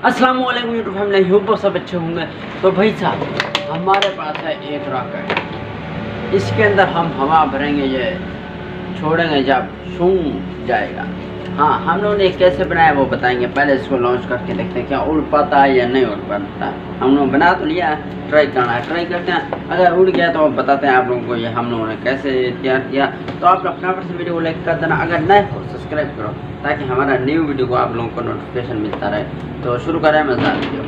अस्सलाम वालेकुम YouTube family, hope सब अच्छे होंगे। तो भाई साहब हमारे पास है एक रॉकेट, इसके अंदर हम हवा भरेंगे, ये छोड़ेंगे जब सूंघ जाएगा। हाँ, हम लोगों ने कैसे बनाया वो बताएंगे। पहले इसको लॉन्च करके देखते हैं क्या उड़ पाता है या नहीं उड़ पाता है। हम लोग बना तो लिया है, ट्राई करना है, ट्राई करते हैं। अगर उड़ गया तो बताते हैं आप लोगों को ये हम लोगों ने कैसे तैयार किया। तो आप लोग फटाफट से वीडियो को लाइक कर देना, अगर नए हो सब्सक्राइब करो ताकि हमारा न्यू वीडियो को आप लोगों को नोटिफिकेशन मिलता रहे। तो शुरू करें मज़ेदार वीडियो।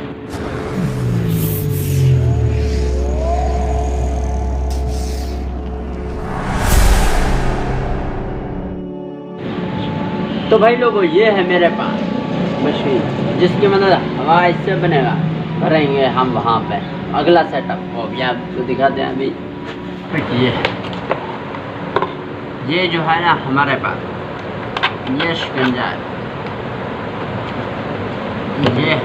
तो भाई लोगों, ये है मेरे पास मशीन जिसकी मदद हवा इससे बनेगा, भरेंगे हम वहाँ पे। अगला सेटअप वो अभी आपको दिखाते हैं। अभी ये जो है ना हमारे पास ये शिकंजा है, ये है,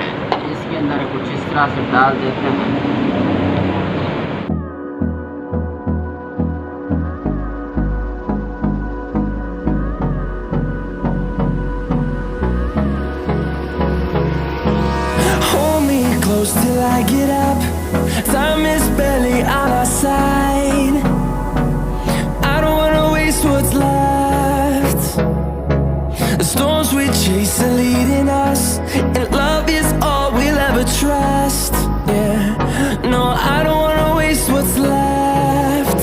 इसके अंदर कुछ इस तरह से डाल देते हैं। Till I get up, time is barely on our side. I don't wanna waste what's left. The storms we chase are leading us, and love is all we'll ever trust. Yeah, no, I don't wanna waste what's left.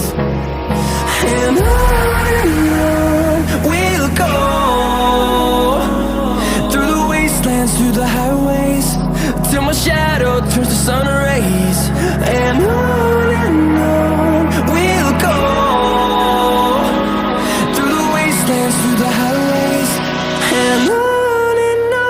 And on we'll go, through the wastelands, through the highways, till my shadow turns to sun rays. And on we'll go, through the wastelands, through the highways. And on we'll go.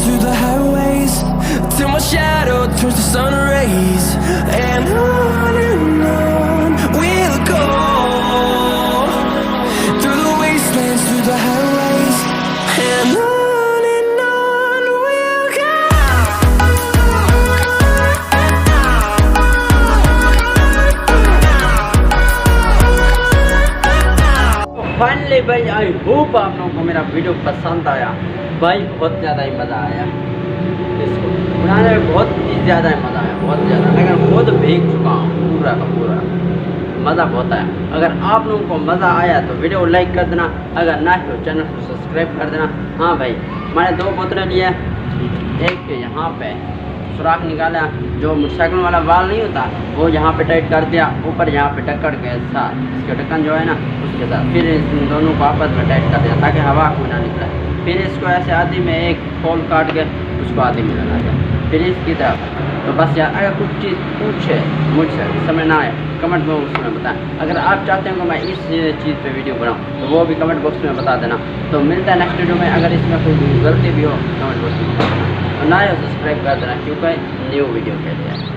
Through the highways, till my shadow turns to sun rays. And on we'll go, through the wastelands, through the highways. And on we'll go. Finally भाई, I hope आप लोगों को मेरा video पसंद आया। भाई बहुत ज़्यादा ही मज़ा आया, इसको बनाने में बहुत ही ज़्यादा ही मज़ा आया, बहुत ज़्यादा। लेकिन खुद भीग चुका हूँ पूरा का पूरा, मज़ा बहुत आया। अगर आप लोगों को मज़ा आया तो वीडियो को लाइक कर देना, अगर ना हो चैनल को सब्सक्राइब कर देना। हाँ भाई, मैंने 2 बोतलें लिए, एक के यहाँ पे सुराख निकाला, जो मोटरसाइकिल वाला वाल नहीं होता वो यहाँ पे टाइट कर दिया, ऊपर यहाँ पे ढक्कन के साथ, इसके ढक्कन जो है ना उसके साथ, फिर इन दोनों को आपस में टाइट कर दिया ताकि हवा को ना निकले। फिर इसको ऐसे आधी में एक होल काट के उसको आधी में लगा दिया, फिर इसकी तरफ। तो बस यार, अगर कुछ चीज़ पूछे मुझसे समझ ना आए कमेंट बॉक्स में बताएं। अगर आप चाहते हैं कि मैं इस चीज़ पे वीडियो बनाऊं तो वो भी कमेंट बॉक्स में बता देना। तो मिलता है नेक्स्ट वीडियो में। अगर इसमें कोई गलती भी हो कमेंट बॉक्स में बताना, और ना हो सब्सक्राइब कर देना क्योंकि न्यू वीडियो के लिए।